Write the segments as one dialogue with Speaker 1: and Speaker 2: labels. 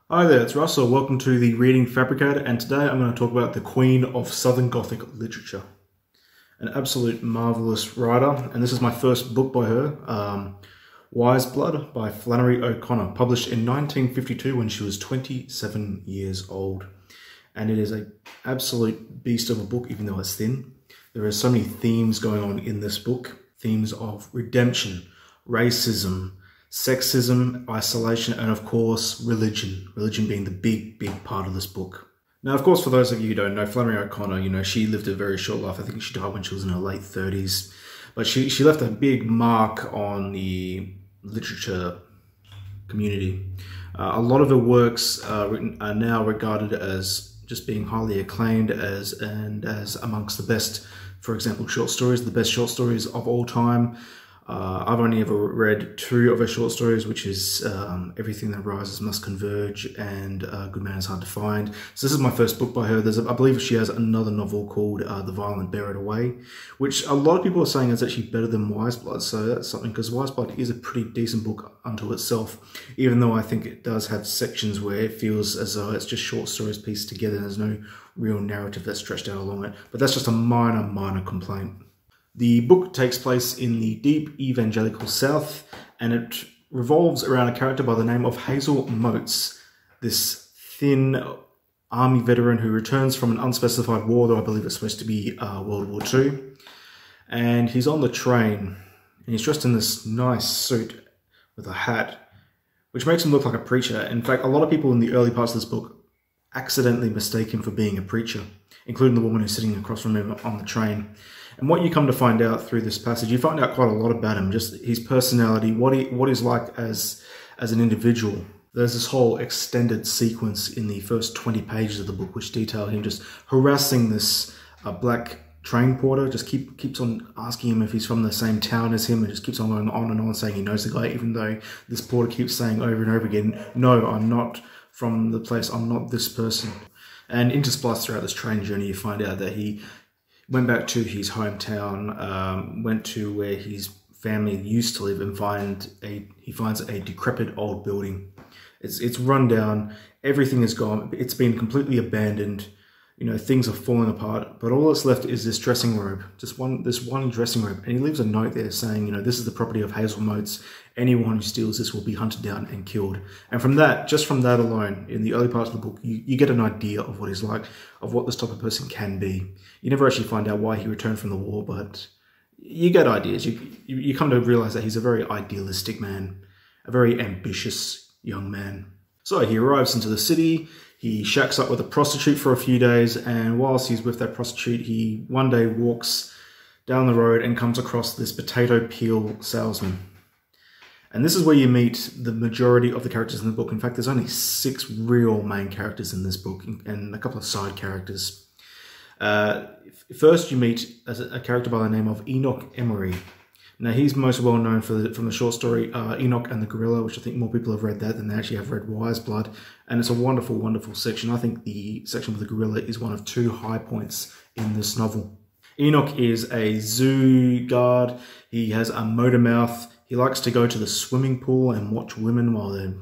Speaker 1: Hi there, it's Russell. Welcome to the Reading Fabricator, and today I'm going to talk about the Queen of Southern Gothic literature. An absolute marvellous writer, and this is my first book by her, Wise Blood by Flannery OConnor, published in 1952 when she was 27 years old. And it is an absolute beast of a book, even though it's thin. There are so many themes going on in this book. Themes of redemption, racism, sexism, isolation, and of course, religion. Religion being the big part of this book. Now, of course, for those of you who don't know, Flannery OConnor, she lived a very short life. I think she died when she was in her late 30s. But she left a big mark on the literature community. A lot of her works are now regarded as just being highly acclaimed as amongst the best, for example, short stories, the best short stories of all time. I've only ever read two of her short stories, which is Everything That Rises Must Converge and Good Man Is Hard to Find. So this is my first book by her. I believe she has another novel called The Violent Bear It Away, which a lot of people are saying is actually better than Wise Blood. So that's something, because Wise Blood is a pretty decent book unto itself, even though I think it does have sections where it feels as though it's just short stories pieced together and there's no real narrative that's stretched out along it. But that's just a minor complaint. The book takes place in the deep evangelical South, and it revolves around a character by the name of Hazel, this thin army veteran who returns from an unspecified war, though I believe it's supposed to be World War II. And he's on the train, and he's dressed in this nice suit with a hat, which makes him look like a preacher. In fact, a lot of people in the early parts of this book accidentally mistake him for being a preacher, including the woman who's sitting across from him on the train. And what you come to find out through this passage, you find out quite a lot about him, just his personality, what he's like as an individual. There's this whole extended sequence in the first 20 pages of the book which detail him just harassing this black train porter, just keeps on asking him if he's from the same town as him, and just keeps on going on and on saying he knows the guy, even though this porter keeps saying over and over again, no, I'm not from the place, I'm not this person. And interspliced throughout this train journey, you find out that he went back to his hometown, went to where his family used to live, and he finds a decrepit old building. It's run down, everything is gone, it's been completely abandoned, things are falling apart, but all that's left is this dressing robe, this one dressing robe, and he leaves a note there saying, this is the property of Hazel Motes. Anyone who steals this will be hunted down and killed. And from that, just from that alone, in the early parts of the book, you get an idea of what he's like, of what this type of person can be. You never actually find out why he returned from the war, but you get ideas. You come to realize that he's a very idealistic man, a very ambitious young man. So he arrives into the city, he shacks up with a prostitute for a few days, and whilst he's with that prostitute, he one day walks down the road and comes across this potato peel salesman. And this is where you meet the majority of the characters in the book. In fact, there's only 6 real main characters in this book and a couple of side characters. First, you meet a character by the name of Enoch Emery. Now, he's most well known from the short story Enoch and the Gorilla, which I think more people have read that than they actually have read Wise Blood. And it's a wonderful section. I think the section with the gorilla is one of 2 high points in this novel. Enoch is a zoo guard. He has a motor mouth. He likes to go to the swimming pool and watch women while they're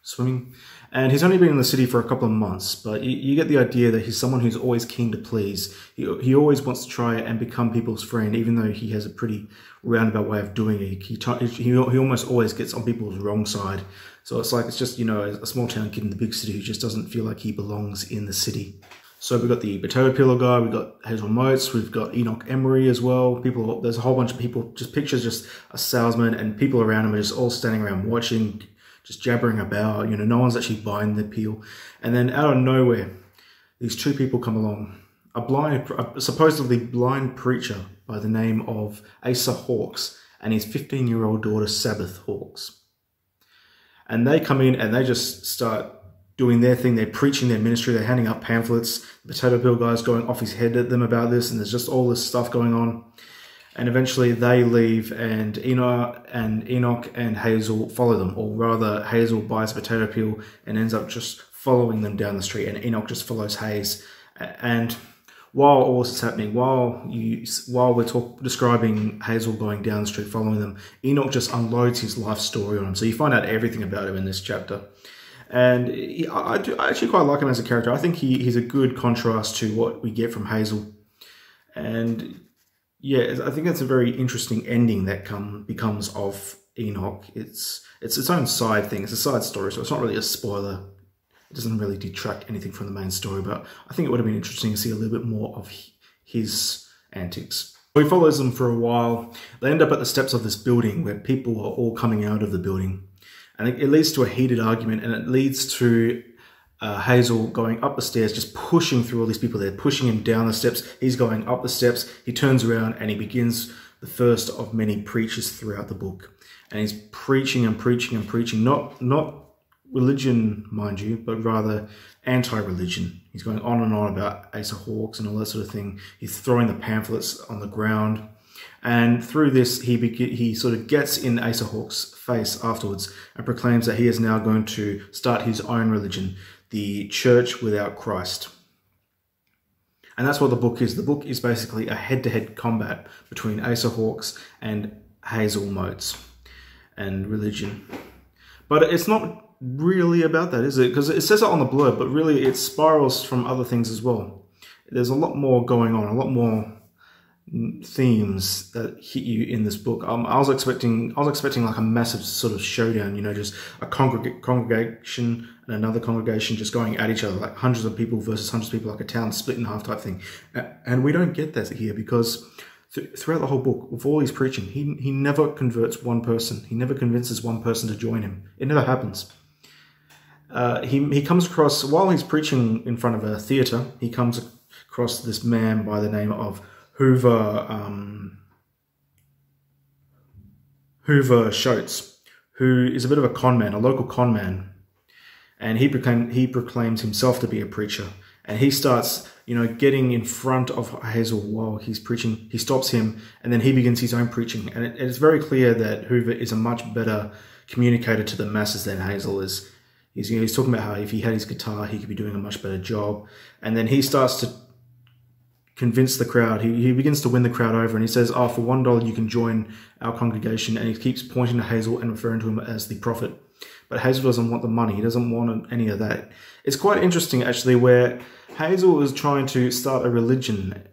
Speaker 1: swimming. And he's only been in the city for a couple of months, but you get the idea that he's someone who's always keen to please. He always wants to try and become people's friend, even though he has a pretty roundabout way of doing it. He almost always gets on people's wrong side. So it's like, it's just, a small town kid in the big city who just doesn't feel like he belongs in the city. So we've got the potato peeler guy, we've got Hazel Motes, we've got Enoch Emery as well. There's a whole bunch of people, just pictures, just a salesman, and people around him are just all standing around watching, just jabbering about, no one's actually buying the peel. And then out of nowhere, these 2 people come along. A supposedly blind preacher by the name of Asa Hawkes and his 15-year-old daughter Sabbath Hawkes. And they come in and they just start doing their thing. They're preaching their ministry. They're handing out pamphlets. The potato peel guy's going off his head at them about this, and there's just all this stuff going on. And eventually they leave, and Enoch and Hazel follow them, or rather Hazel buys a potato peel and ends up just following them down the street, and Enoch just follows Hayes. And while all this is happening, while we're describing Hazel going down the street following them, Enoch just unloads his life story on him. So you find out everything about him in this chapter. And I actually quite like him as a character. I think he's a good contrast to what we get from Hazel. And yeah, I think that's a very interesting ending that becomes of Enoch. It's its own side thing. It's a side story, so it's not really a spoiler. It doesn't really detract anything from the main story, but I think it would have been interesting to see a little bit more of his antics. So he follows them for a while. They end up at the steps of this building where people are all coming out of the building. And it leads to a heated argument, and it leads to Hazel going up the stairs, just pushing through all these people. They're pushing him down the steps. He's going up the steps. He turns around and he begins the first of many preachers throughout the book. And he's preaching and preaching and preaching, not religion, mind you, but rather anti-religion. He's going on and on about Asa Hawks and all that sort of thing. He's throwing the pamphlets on the ground. And through this, he sort of gets in Asa Hawks' face afterwards and proclaims that he is now going to start his own religion, the Church Without Christ. And that's what the book is. The book is basically a head-to-head combat between Asa Hawks and Hazel Motes and religion. But it's not really about that, is it? Because it says it on the blurb, but really it spirals from other things as well. There's a lot more going on, a lot more themes that hit you in this book. I was expecting like a massive sort of showdown, you know, just a congregation and another congregation just going at each other, like hundreds of people versus hundreds of people, like a town split in half type thing. And we don't get that here, because throughout the whole book, with all his preaching, he never converts one person. He never convinces one person to join him. It never happens. He comes across, while he's preaching in front of a theatre, he comes across this man by the name of Hoover Shotes, who is a bit of a con man, a local con man. And he proclaims himself to be a preacher. And he starts, you know, getting in front of Hazel while he's preaching. He stops him, and then he begins his own preaching. And it's very clear that Hoover is a much better communicator to the masses than Hazel is. He's talking about how if he had his guitar, he could be doing a much better job. And then he starts to convince the crowd. He begins to win the crowd over, and he says, oh, for $1 you can join our congregation. And he keeps pointing to Hazel and referring to him as the prophet. But Hazel doesn't want the money. He doesn't want any of that. It's quite interesting, actually, where Hazel is trying to start a religion,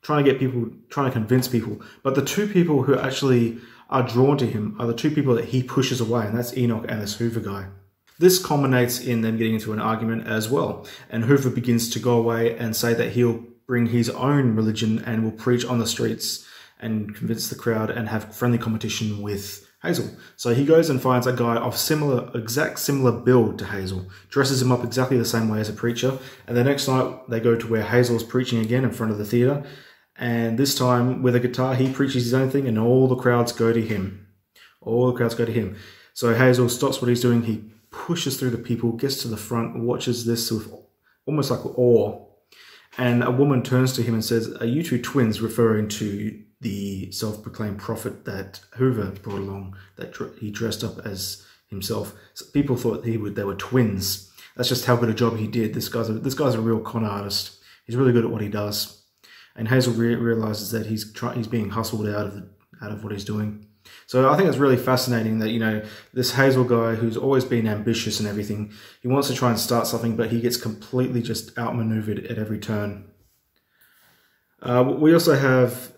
Speaker 1: trying to convince people. But the two people who actually are drawn to him are the two people that he pushes away, and that's Enoch and this Hoover guy. This culminates in them getting into an argument as well. And Hoover begins to go away and say that he'll bring his own religion and will preach on the streets and convince the crowd and have friendly competition with Hazel. So he goes and finds a guy of exact similar build to Hazel, dresses him up exactly the same way as a preacher. And the next night they go to where Hazel's preaching again in front of the theatre. And this time with a guitar, he preaches his own thing and all the crowds go to him. All the crowds go to him. So Hazel stops what he's doing. He pushes through the people, gets to the front, watches this with almost like awe. And a woman turns to him and says, are you two twins, referring to the self-proclaimed prophet that Hoover brought along, that he dressed up as himself. So people thought they were twins. That's just how good a job he did. This guy's a real con artist. He's really good at what he does. And Hazel realizes that he's being hustled out of what he's doing. So I think it's really fascinating that, you know, this Hazel guy who's always been ambitious and everything, he wants to try and start something, but he gets completely just outmaneuvered at every turn. We also have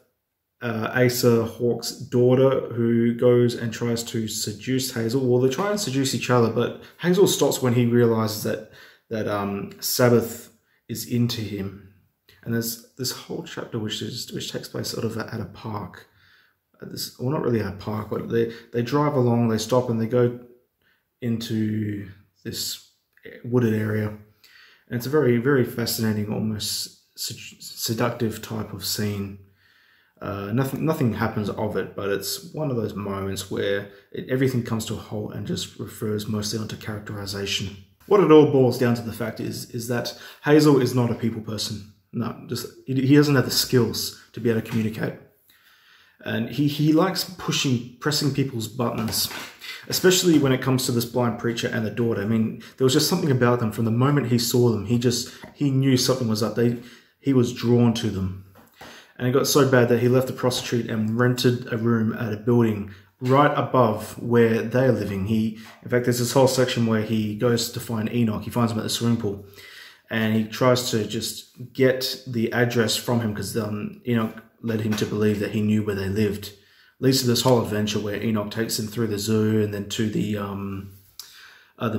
Speaker 1: Asa Hawks' daughter, who goes and tries to seduce Hazel. Well, they try and seduce each other, but Hazel stops when he realizes that Sabbath is into him. And there's this whole chapter which takes place sort of at a park. Well, not really at a park, but they drive along, they stop, and they go into this wooded area. And it's a very, very fascinating, almost seductive type of scene. Nothing happens of it, but it's one of those moments where everything comes to a halt and just refers mostly onto characterization. What it all boils down to the fact is that Hazel is not a people person. No, he doesn't have the skills to be able to communicate. And he likes pressing people's buttons, especially when it comes to this blind preacher and the daughter. I mean, there was just something about them from the moment he saw them. He knew something was up. he was drawn to them. And it got so bad that he left the prostitute and rented a room at a building right above where they're living. In fact, there's this whole section where he goes to find Enoch. He finds him at the swimming pool. And he tries to just get the address from him because Enoch led him to believe that he knew where they lived. Leads to this whole adventure where Enoch takes him through the zoo and then to the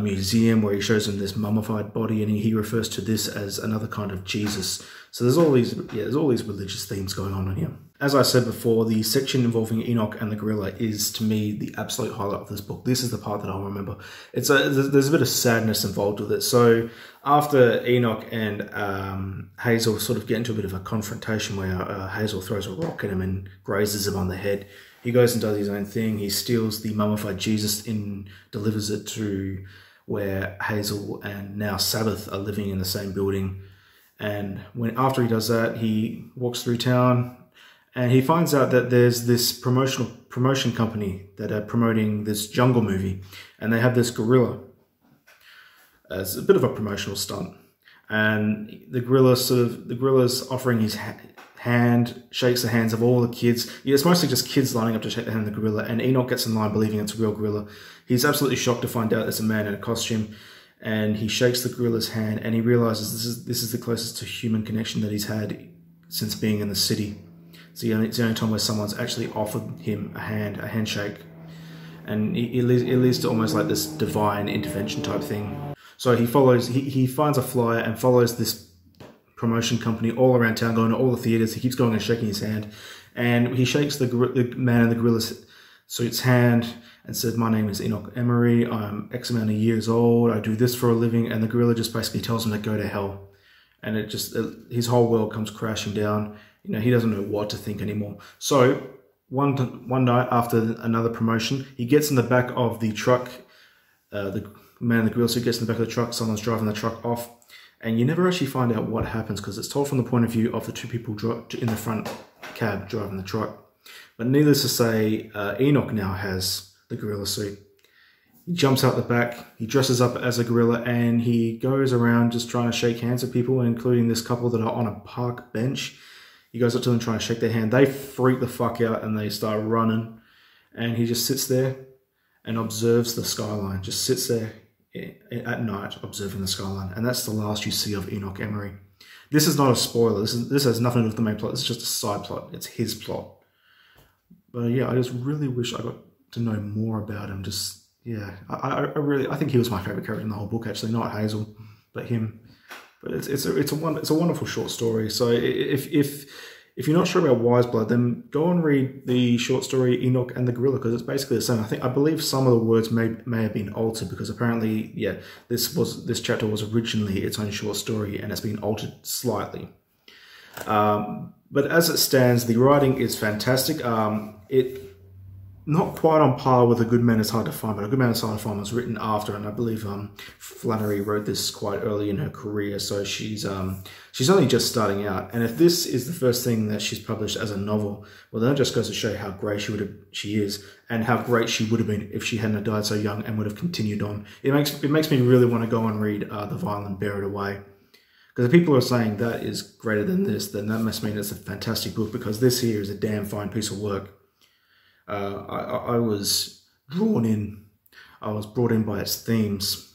Speaker 1: museum where he shows him this mummified body, and he refers to this as another kind of Jesus. So there's all these religious themes going on in here. As I said before, the section involving Enoch and the gorilla is, to me, the absolute highlight of this book. This is the part that I'll remember. There's a bit of sadness involved with it. So after Enoch and Hazel sort of get into a bit of a confrontation where Hazel throws a rock at him and grazes him on the head, he goes and does his own thing. He steals the mummified Jesus and delivers it to where Hazel and now Sabbath are living in the same building. And after he does that, he walks through town and he finds out that there's this promotion company that are promoting this jungle movie, and they have this gorilla as a bit of a promotional stunt. And the gorilla's offering his hand, shakes the hands of all the kids. Yeah, it's mostly just kids lining up to shake the hand of the gorilla, and Enoch gets in line believing it's a real gorilla. He's absolutely shocked to find out it's a man in a costume, and he shakes the gorilla's hand, and he realizes this is the closest to human connection that he's had since being in the city. It's the only time where someone's actually offered him a handshake, and it leads to almost like this divine intervention type thing. So he finds a flyer and follows this promotion company all around town, going to all the theaters. He keeps going and shaking his hand, and he shakes the man in the gorilla suit's hand and says, "My name is Enoch Emery. I'm X amount of years old. I do this for a living." And the gorilla just basically tells him to go to hell, and his whole world comes crashing down. You know, he doesn't know what to think anymore. So one night after another promotion, he gets in the back of the truck. The man in the gorilla suit gets in the back of the truck. Someone's driving the truck off. And you never actually find out what happens because it's told from the point of view of the two people in the front cab driving the truck. But needless to say, Enoch now has the gorilla suit. He jumps out the back, he dresses up as a gorilla, and he goes around just trying to shake hands with people, including this couple that are on a park bench. He goes up to them trying to shake their hand. They freak the fuck out and they start running. And he just sits there and observes the skyline, just sits there at night observing the skyline, and that's the last you see of Enoch Emery. This is not a spoiler. This has nothing to do with the main plot. It's just a side plot. It's his plot. But yeah, I just really wish I got to know more about him. Just yeah, I think he was my favorite character in the whole book. Actually, not Hazel, but him. But it's a wonderful short story. So if you're not sure about Wise Blood, then go and read the short story Enoch and the Gorilla, because it's basically the same. I believe some of the words may have been altered, because apparently, yeah, this chapter was originally its own short story and it's been altered slightly. But as it stands, the writing is fantastic. It not quite on par with A Good Man Is Hard to Find, but A Good Man Is Hard to Find was written after, and I believe Flannery wrote this quite early in her career, so she's only just starting out. And if this is the first thing that she's published as a novel, well, then it just goes to show how great she is, and how great she would have been if she hadn't died so young and would have continued on. It makes me really want to go and read The Violent Bear It Away. Because if people are saying that is greater than this, then that must mean it's a fantastic book, because this here is a damn fine piece of work. I was drawn in. I was brought in by its themes.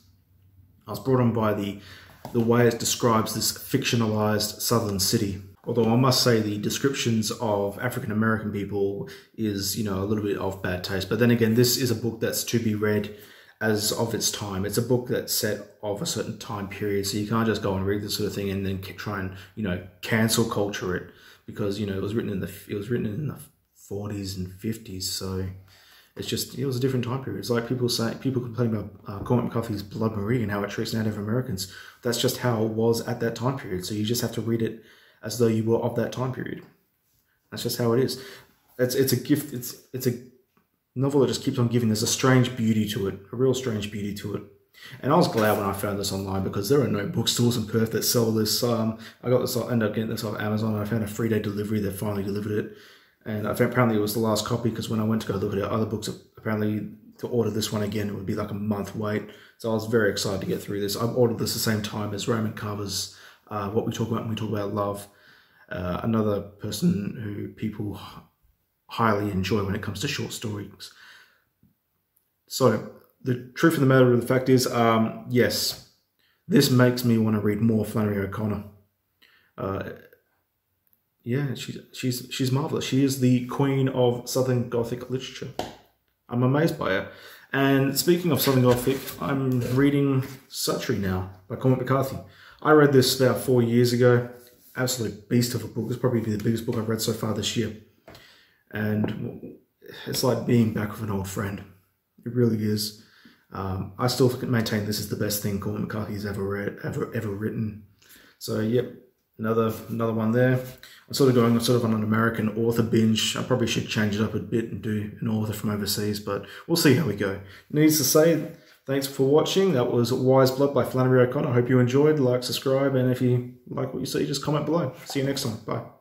Speaker 1: I was brought in by the way it describes this fictionalized southern city. Although I must say the descriptions of African American people is, you know, a little bit of bad taste. But then again, this is a book that's to be read as of its time. It's a book that's set of a certain time period, so you can't just go and read this sort of thing and then try and, you know, cancel culture it, because, you know, it was written in the 40s and 50s, so it's just, it was a different time period. It's like people complain about Cormac McCarthy's Blood Marie and how it treats Native Americans. That's just how it was at that time period, so you just have to read it as though you were of that time period. That's just how it is. It's a gift. It's a novel that just keeps on giving. There's a strange beauty to it, a real strange beauty to it. And I was glad when I found this online, because there are no bookstores in Perth that sell this. I ended up getting this off Amazon. I found a 3-day delivery that finally delivered it. And apparently it was the last copy, because when I went to go look at other books, apparently to order this one again, it would be like a month wait. So I was very excited to get through this. I've ordered this the same time as Raymond Carver's What We Talk About When We Talk About Love. another person who people highly enjoy when it comes to short stories. So the truth of the matter of the fact is, yes, this makes me want to read more Flannery OConnor. Yeah, she's marvelous. She is the queen of Southern Gothic literature. I'm amazed by her. And speaking of Southern Gothic, I'm reading Suttree now by Cormac McCarthy. I read this about 4 years ago. Absolute beast of a book. It's probably the biggest book I've read so far this year. And it's like being back with an old friend. It really is. I still maintain this is the best thing Cormac McCarthy's ever read, ever written. So, yep, another one there. I'm sort of going on an American author binge. I probably should change it up a bit and do an author from overseas, but we'll see how we go. Needless to say, thanks for watching. That was Wise Blood by Flannery OConnor. I hope you enjoyed. Like, subscribe, and if you like what you see, just comment below. See you next time. Bye.